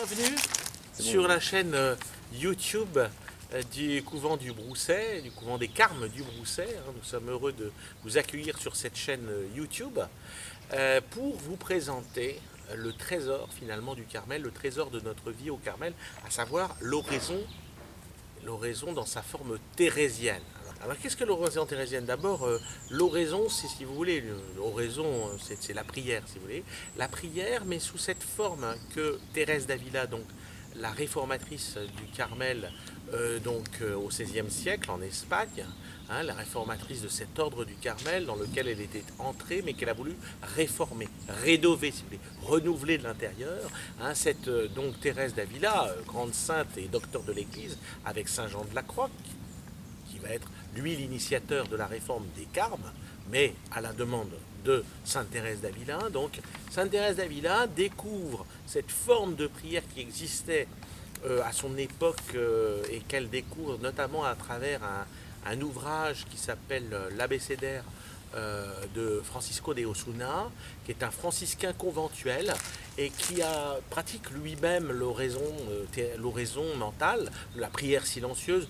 bienvenue sur la chaîne YouTube du couvent du Brousset, du couvent des Carmes du Brousset. Nous sommes heureux de vous accueillir sur cette chaîne YouTube pour vous présenter le trésor finalement du Carmel, le trésor de notre vie au Carmel, à savoir l'oraison dans sa forme thérésienne. Alors qu'est-ce que l'oraison thérésienne? D'abord, l'oraison, c'est, si vous voulez, l'oraison, c'est la prière, si vous voulez. La prière, mais sous cette forme que Thérèse d'Avila, donc la réformatrice du Carmel, au XVIe siècle en Espagne, la réformatrice de cet ordre du Carmel dans lequel elle était entrée, mais qu'elle a voulu réformer, rénover, si vous voulez, renouveler de l'intérieur. Cette donc Thérèse d'Avila, grande sainte et docteur de l'Église, avec Saint Jean de la Croix, qui va être lui l'initiateur de la réforme des Carmes, mais à la demande de Sainte Thérèse d'Avila. Donc Sainte Thérèse d'Avila découvre cette forme de prière qui existait à son époque et qu'elle découvre notamment à travers un ouvrage qui s'appelle l'Abécédaire de Francisco de Osuna, qui est un franciscain conventuel et qui pratique lui-même l'oraison mentale, la prière silencieuse.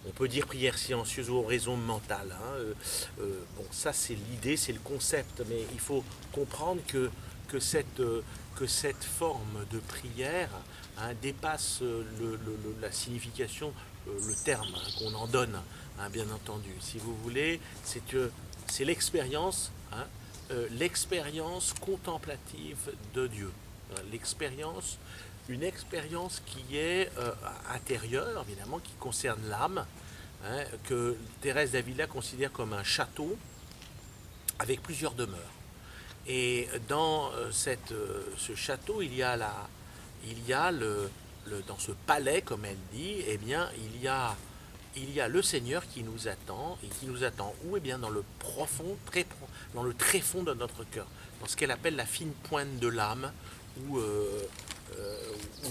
On peut dire prière silencieuse ou oraison mentale. Ça c'est l'idée, c'est le concept, mais il faut comprendre que cette forme de prière dépasse la signification, le terme qu'on en donne, bien entendu. Si vous voulez, c'est l'expérience, l'expérience contemplative de Dieu. Une expérience qui est intérieure, évidemment, qui concerne l'âme, que Thérèse d'Avila considère comme un château avec plusieurs demeures. Et dans ce château, il y a dans ce palais, comme elle dit, eh bien, il y a le Seigneur qui nous attend, et qui nous attend où? Eh bien, dans le dans le tréfond de notre cœur, dans ce qu'elle appelle la fine pointe de l'âme, où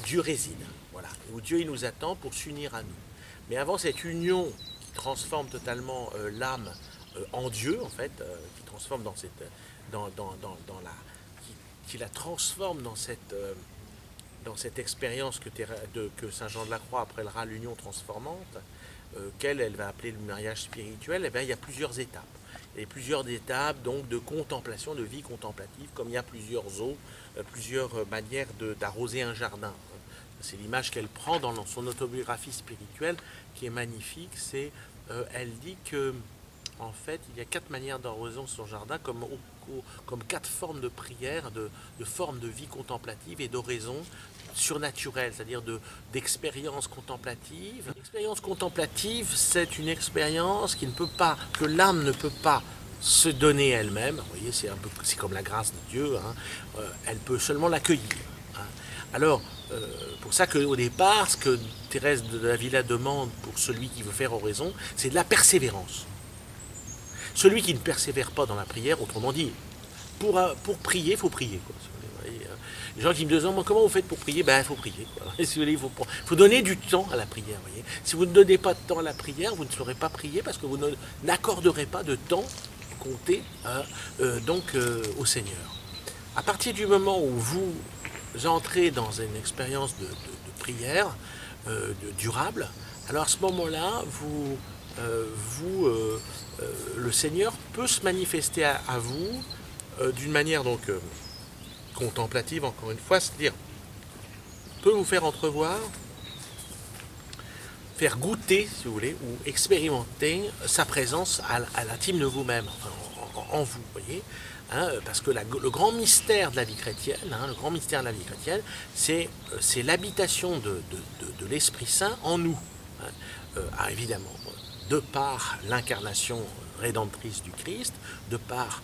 Dieu réside, voilà, où Dieu il nous attend pour s'unir à nous. Mais avant cette union qui transforme totalement l'âme en Dieu, en fait, qui transforme qui la transforme dans cette expérience que Saint Jean de la Croix appellera l'union transformante, qu'elle va appeler le mariage spirituel. Eh bien, il y a plusieurs étapes. Et plusieurs étapes donc de contemplation, de vie contemplative, comme il y a plusieurs eaux, plusieurs manières d'arroser un jardin. C'est l'image qu'elle prend dans son autobiographie spirituelle qui est magnifique. Elle dit que en fait il y a 4 manières d'arroser son jardin, comme 4 formes de prière, de formes de vie contemplative et d'oraison surnaturelle, c'est-à-dire d'expérience contemplative. L'expérience contemplative, c'est une expérience que l'âme ne peut pas se donner elle-même. Vous voyez, c'est comme la grâce de Dieu, elle peut seulement l'accueillir. Alors, pour ça qu'au départ, ce que Thérèse d'Avila demande pour celui qui veut faire oraison, c'est de la persévérance. Celui qui ne persévère pas dans la prière, autrement dit, pour prier, il faut prier, quoi. Les gens qui me demandent comment vous faites pour prier, il faut prier, quoi. Il faut donner du temps à la prière. Voyez. Si vous ne donnez pas de temps à la prière, vous ne saurez pas prier parce que vous n'accorderez pas de temps compté au Seigneur. À partir du moment où vous entrez dans une expérience de prière durable, alors à ce moment-là, le Seigneur peut se manifester à vous d'une manière contemplative, encore une fois, c'est-à-dire peut vous faire entrevoir, faire goûter, si vous voulez, ou expérimenter sa présence à l'intime de vous-même, en vous, voyez, parce que le grand mystère de la vie chrétienne, c'est l'habitation de l'Esprit Saint en nous, évidemment, de par l'incarnation rédemptrice du Christ, de par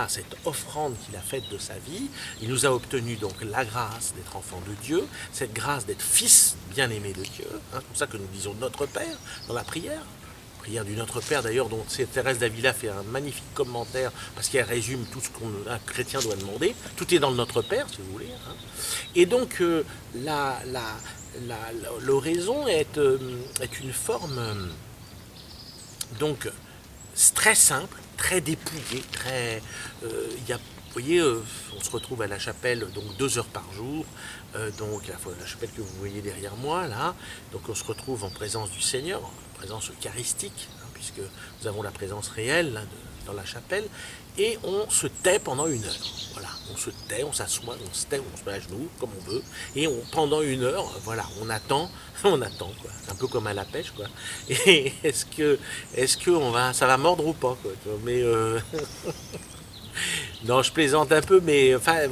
cette offrande qu'il a faite de sa vie. Il nous a obtenu donc la grâce d'être enfants de Dieu, cette grâce d'être fils bien-aimés de Dieu. C'est pour ça que nous disons Notre Père dans la prière. Prière du Notre Père d'ailleurs, dont Thérèse d'Avila fait un magnifique commentaire parce qu'elle résume tout ce qu'un chrétien doit demander. Tout est dans le Notre Père, si vous voulez. Et donc l'oraison est une forme très simple, très dépouillée, vous voyez, on se retrouve à la chapelle donc 2 heures par jour, donc la chapelle que vous voyez derrière moi là, donc on se retrouve en présence du Seigneur, en présence eucharistique, hein, puisque nous avons la présence réelle là, dans la chapelle, et on se tait pendant 1 heure. Voilà, on se tait, on s'assoit, on se tait, on se met à genoux comme on veut, et pendant 1 heure, voilà, on attend, on attend quoi. C'est un peu comme à la pêche quoi. Et est-ce que ça va mordre ou pas quoi. Mais non, je plaisante un peu, mais enfin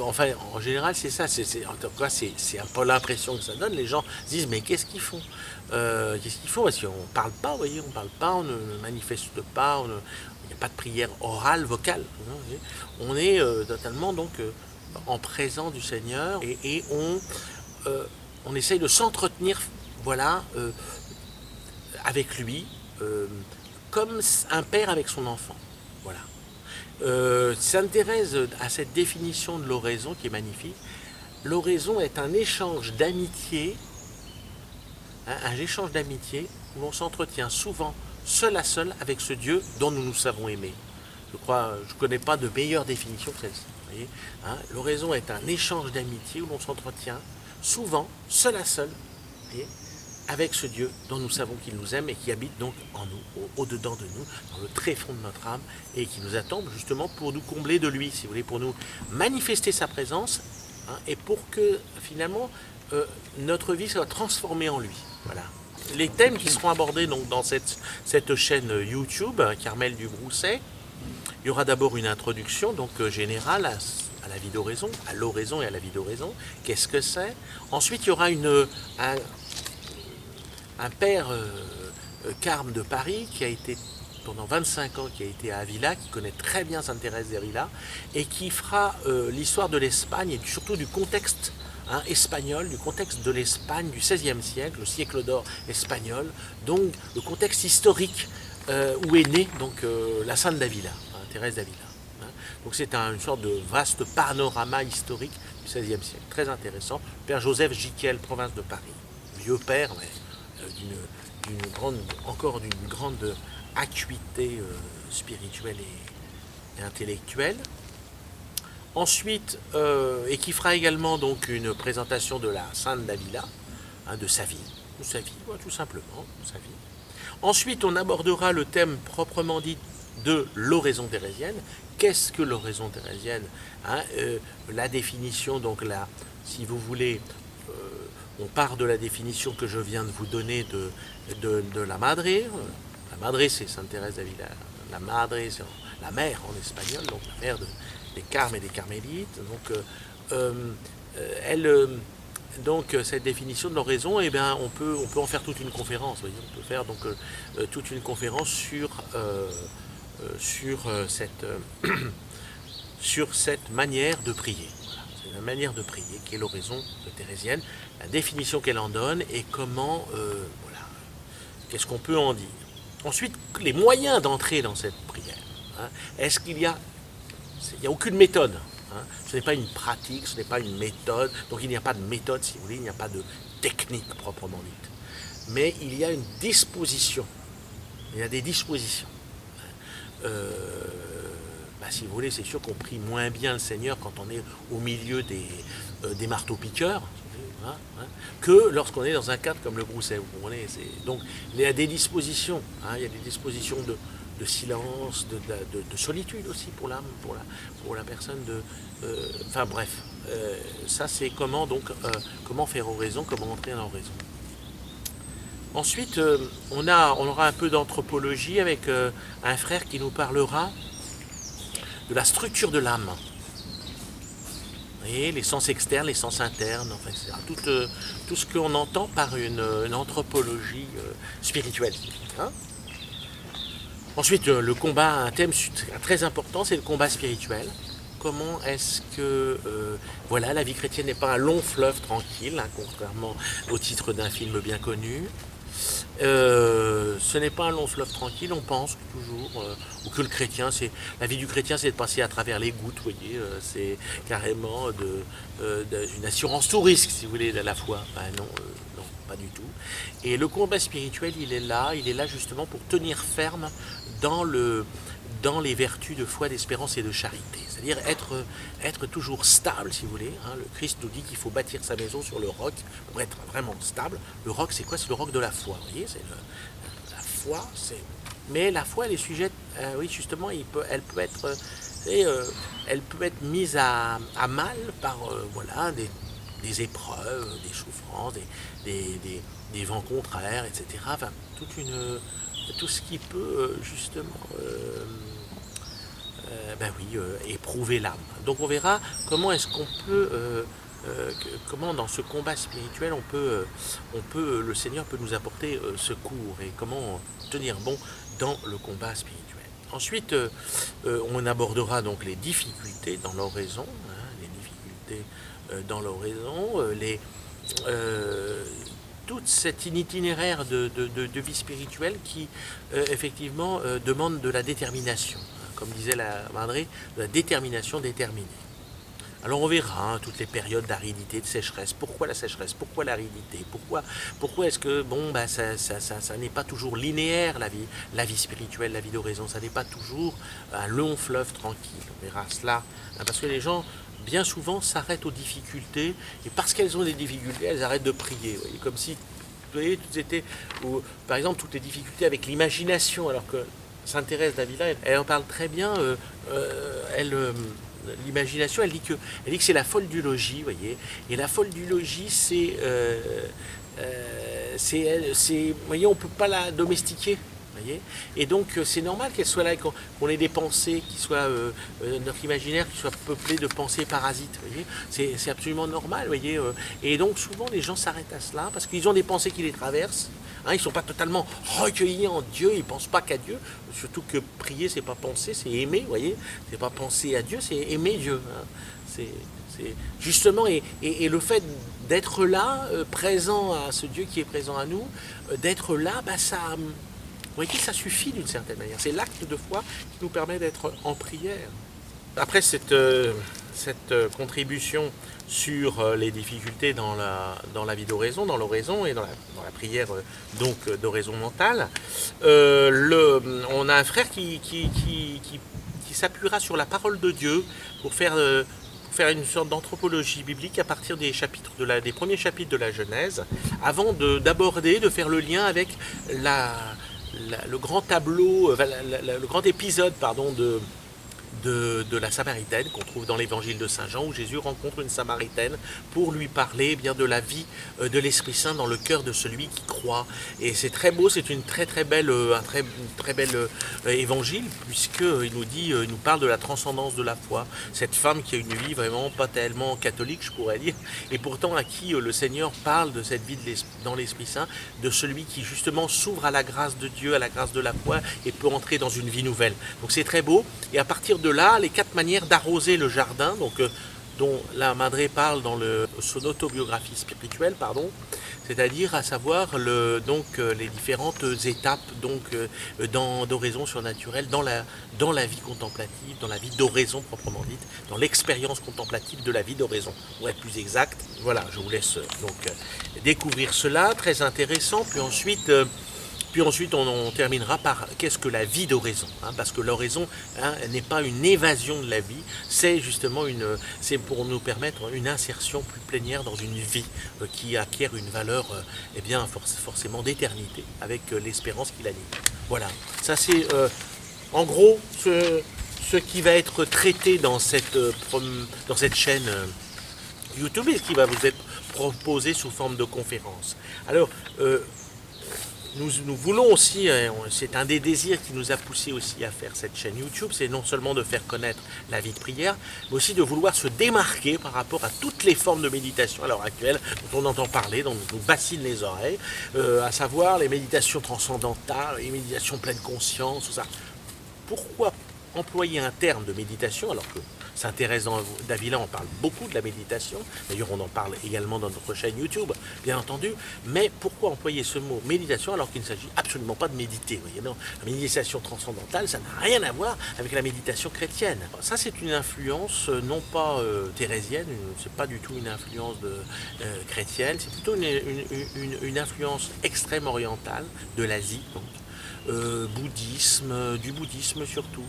en général, c'est ça. En tout cas, c'est un peu l'impression que ça donne. Les gens se disent, mais qu'est-ce qu'ils font Qu'est-ce qu'ils font Parce qu'on ne parle pas, vous voyez, on ne parle pas, on ne manifeste pas, il n'y a pas de prière orale, vocale. Hein, on est totalement donc en présence du Seigneur et on essaye de s'entretenir, voilà, avec lui, comme un père avec son enfant. Voilà. Sainte Thérèse a cette définition de l'oraison qui est magnifique. L'oraison est un échange d'amitié, hein, un échange d'amitié où l'on s'entretient souvent seul à seul avec ce Dieu dont nous nous savons aimer. Je ne connais pas de meilleure définition que celle-ci. Hein, l'oraison est un échange d'amitié où l'on s'entretient souvent seul à seul, voyez, avec ce Dieu dont nous savons qu'il nous aime et qui habite donc en nous, au-dedans de nous, dans le tréfonds de notre âme, et qui nous attend justement pour nous combler de lui, si vous voulez, pour nous manifester sa présence, hein, et pour que finalement notre vie soit transformée en lui. Voilà. Les thèmes qui seront abordés donc, dans cette chaîne YouTube, Carmel du Brousset, il y aura d'abord une introduction donc, générale à la vie d'oraison, à l'oraison et à la vie d'oraison. Qu'est-ce que c'est? Ensuite, il y aura un père carme de Paris qui a été pendant 25 ans, qui a été à Avila, qui connaît très bien Sainte Thérèse d'Avila et qui fera l'histoire de l'Espagne et surtout du contexte espagnol, du contexte de l'Espagne du XVIe siècle, le siècle d'or espagnol, donc le contexte historique où est née donc, la Sainte d'Avila, Thérèse d'Avila. Donc c'est une sorte de vaste panorama historique du XVIe siècle, très intéressant. Père Joseph Giquel, province de Paris, vieux père, mais encore d'une grande acuité spirituelle et intellectuelle. Ensuite, et qui fera également donc une présentation de la Sainte d'Avila, hein, de sa vie, tout simplement, sa vie. Ensuite, on abordera le thème proprement dit de l'oraison thérésienne. Qu'est-ce que l'oraison thérésienne, hein, la définition, donc là, si vous voulez, on part de la définition que je viens de vous donner de la Madre. La Madre, c'est Sainte Thérèse d'Avila. La Madre, c'est la mère en espagnol, donc la mère des Carmes et des Carmélites. Donc, cette définition de l'oraison, eh bien, on peut en faire toute une conférence. Voyez, on peut faire donc toute une conférence sur cette manière de prier. Voilà. C'est la manière de prier qui est l'oraison thérésienne, la définition qu'elle en donne et comment, voilà, qu'est-ce qu'on peut en dire. Ensuite, les moyens d'entrer dans cette prière. Hein. Est-ce qu'il y a aucune méthode. Hein. Ce n'est pas une pratique, ce n'est pas une méthode. Donc il n'y a pas de méthode, si vous voulez, il n'y a pas de technique proprement dite. Mais il y a une disposition. Il y a des dispositions. Si vous voulez, c'est sûr qu'on prie moins bien le Seigneur quand on est au milieu des marteaux-piqueurs, hein, que lorsqu'on est dans un cadre comme le Brousset. Donc il y a des dispositions, hein, il y a des dispositions de silence, de solitude aussi pour l'âme, pour la personne. Ça c'est comment faire oraison, comment entrer en oraison. Ensuite, on aura un peu d'anthropologie avec un frère qui nous parlera de la structure de l'âme. Et les sens externes, les sens internes, enfin, tout ce qu'on entend par une anthropologie spirituelle. Hein. Ensuite, le combat, un thème très important, c'est le combat spirituel. Comment est-ce que la vie chrétienne n'est pas un long fleuve tranquille, hein, contrairement au titre d'un film bien connu. Ce n'est pas un long fleuve tranquille, on pense toujours, ou que la vie du chrétien, c'est de passer à travers les gouttes, vous voyez, c'est carrément une assurance tout risque, si vous voulez, de la foi. Ben non, non. pas du tout. Et le combat spirituel, il est là justement pour tenir ferme dans les vertus de foi, d'espérance et de charité. C'est-à-dire être toujours stable, si vous voulez. Hein. Le Christ nous dit qu'il faut bâtir sa maison sur le roc pour être vraiment stable. Le roc, c'est quoi? C'est le roc de la foi. Vous voyez, la foi, c'est... Mais la foi, elle est sujette, oui, justement, elle peut être... elle peut être mise à mal par voilà, des épreuves, des souffrances, des vents contraires, etc. Enfin, tout ce qui peut justement ben oui, éprouver l'âme. Donc on verra comment est-ce qu'on peut, comment dans ce combat spirituel le Seigneur peut nous apporter secours et comment tenir bon dans le combat spirituel. Ensuite, on abordera donc les difficultés dans l'oraison, hein, les difficultés dans l'oraison, toute cette itinéraire de vie spirituelle qui, effectivement, demande de la détermination. Hein, comme disait la Madré, de la détermination déterminée. Alors on verra hein, toutes les périodes d'aridité, de sécheresse. Pourquoi la sécheresse? Pourquoi l'aridité? Pourquoi est-ce que bon, bah, ça n'est pas toujours linéaire la vie spirituelle, la vie d'oraison? Ça n'est pas toujours un long fleuve tranquille. On verra cela. Hein, parce que les gens, bien souvent, s'arrêtent aux difficultés. Et parce qu'elles ont des difficultés, elles arrêtent de prier. Vous voyez, comme si, vous voyez, par exemple, toutes les difficultés avec l'imagination. Alors que Sainte Thérèse d'Avila, elle en parle très bien. L'imagination, elle dit que c'est la folle du logis, vous voyez. Et la folle du logis, vous voyez, on ne peut pas la domestiquer. Voyez, et donc c'est normal qu'elle soit là, qu'on ait des pensées qui soient, notre imaginaire qui soit peuplé de pensées parasites. Voyez, c'est absolument normal. Voyez, et donc souvent les gens s'arrêtent à cela parce qu'ils ont des pensées qui les traversent. Hein, ils ne sont pas totalement recueillis en Dieu, ils ne pensent pas qu'à Dieu. Surtout que prier, c'est pas penser, c'est aimer. Voyez, c'est pas penser à Dieu, c'est aimer Dieu. Hein. C'est justement et le fait d'être là, présent à ce Dieu qui est présent à nous, d'être là, bah ça. Vous voyez, ça suffit d'une certaine manière. C'est l'acte de foi qui nous permet d'être en prière. Après cette contribution sur les difficultés dans la vie d'oraison, dans l'oraison et dans la prière donc d'oraison mentale, on a un frère qui s'appuiera sur la parole de Dieu pour faire une sorte d'anthropologie biblique à partir des premiers chapitres de la Genèse, avant de faire le lien avec le grand tableau, le grand épisode, pardon, de la Samaritaine qu'on trouve dans l'évangile de Saint Jean, où Jésus rencontre une Samaritaine pour lui parler bien de la vie de l'Esprit Saint dans le cœur de celui qui croit. Et c'est très beau, c'est un très bel évangile, puisqu'il il nous parle de la transcendance de la foi. Cette femme qui a une vie vraiment pas tellement catholique, je pourrais dire, et pourtant à qui le Seigneur parle de cette vie dans l'Esprit Saint, de celui qui justement s'ouvre à la grâce de Dieu, à la grâce de la foi, et peut entrer dans une vie nouvelle. Donc c'est très beau, et à partir de là, les 4 manières d'arroser le jardin, donc, dont la Madré parle dans son autobiographie spirituelle, pardon, c'est-à-dire à savoir les différentes étapes d'oraison surnaturelle dans la vie contemplative, dans la vie d'oraison proprement dite, dans l'expérience contemplative de la vie d'oraison. Pour être plus exact, voilà, je vous laisse découvrir cela, très intéressant, puis ensuite, on terminera par qu'est-ce que la vie d'oraison, hein, parce que l'oraison n'est pas une évasion de la vie, c'est justement c'est pour nous permettre une insertion plus plénière dans une vie qui acquiert une valeur forcément d'éternité, avec l'espérance qui l'anime. Voilà, ça c'est en gros ce qui va être traité dans cette chaîne YouTube et ce qui va vous être proposé sous forme de conférence. Alors, nous voulons aussi, c'est un des désirs qui nous a poussé aussi à faire cette chaîne YouTube, c'est non seulement de faire connaître la vie de prière, mais aussi de vouloir se démarquer par rapport à toutes les formes de méditation à l'heure actuelle dont on entend parler, dont nous bassinent les oreilles, à savoir les méditations transcendantales, les méditations pleine conscience, tout ça. Pourquoi employer un terme de méditation alors que s'intéresse dans Davila, on parle beaucoup de la méditation. D'ailleurs, on en parle également dans notre chaîne YouTube, bien entendu. Mais pourquoi employer ce mot méditation alors qu'il ne s'agit absolument pas de méditer? Voyez, non, la méditation transcendantale, ça n'a rien à voir avec la méditation chrétienne. Ça, c'est une influence non pas thérésienne, c'est pas du tout une influence chrétienne, c'est plutôt une influence extrême orientale de l'Asie, donc. Du bouddhisme surtout,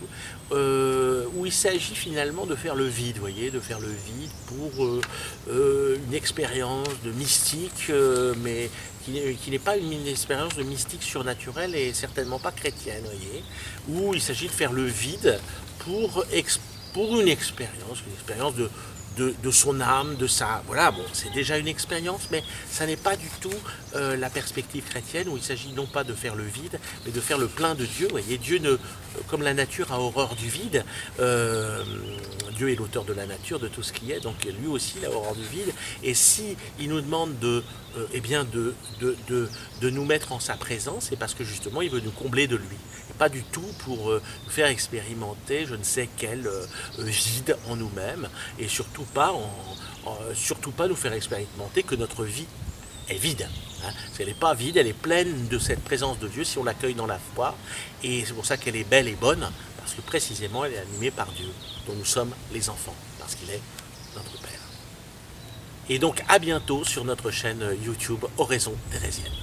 où il s'agit finalement de faire le vide, voyez, de faire le vide pour une expérience de mystique, mais qui n'est pas une expérience de mystique surnaturelle et certainement pas chrétienne, voyez, où il s'agit de faire le vide pour une expérience de son âme, de sa... Voilà, bon, c'est déjà une expérience, mais ça n'est pas du tout la perspective chrétienne où il s'agit non pas de faire le vide, mais de faire le plein de Dieu. Vous voyez, Dieu, comme la nature a horreur du vide, Dieu est l'auteur de la nature, de tout ce qui est, donc lui aussi il a horreur du vide. Et si il nous demande eh bien de nous mettre en sa présence, c'est parce que justement il veut nous combler de lui. Et pas du tout pour nous faire expérimenter je ne sais quel vide en nous-mêmes, et surtout pas nous faire expérimenter que notre vie est vide. Hein. Elle n'est pas vide, elle est pleine de cette présence de Dieu si on l'accueille dans la foi. Et c'est pour ça qu'elle est belle et bonne, parce que précisément elle est animée par Dieu, dont nous sommes les enfants, parce qu'il est notre Père. Et donc à bientôt sur notre chaîne YouTube Oraison Thérésienne.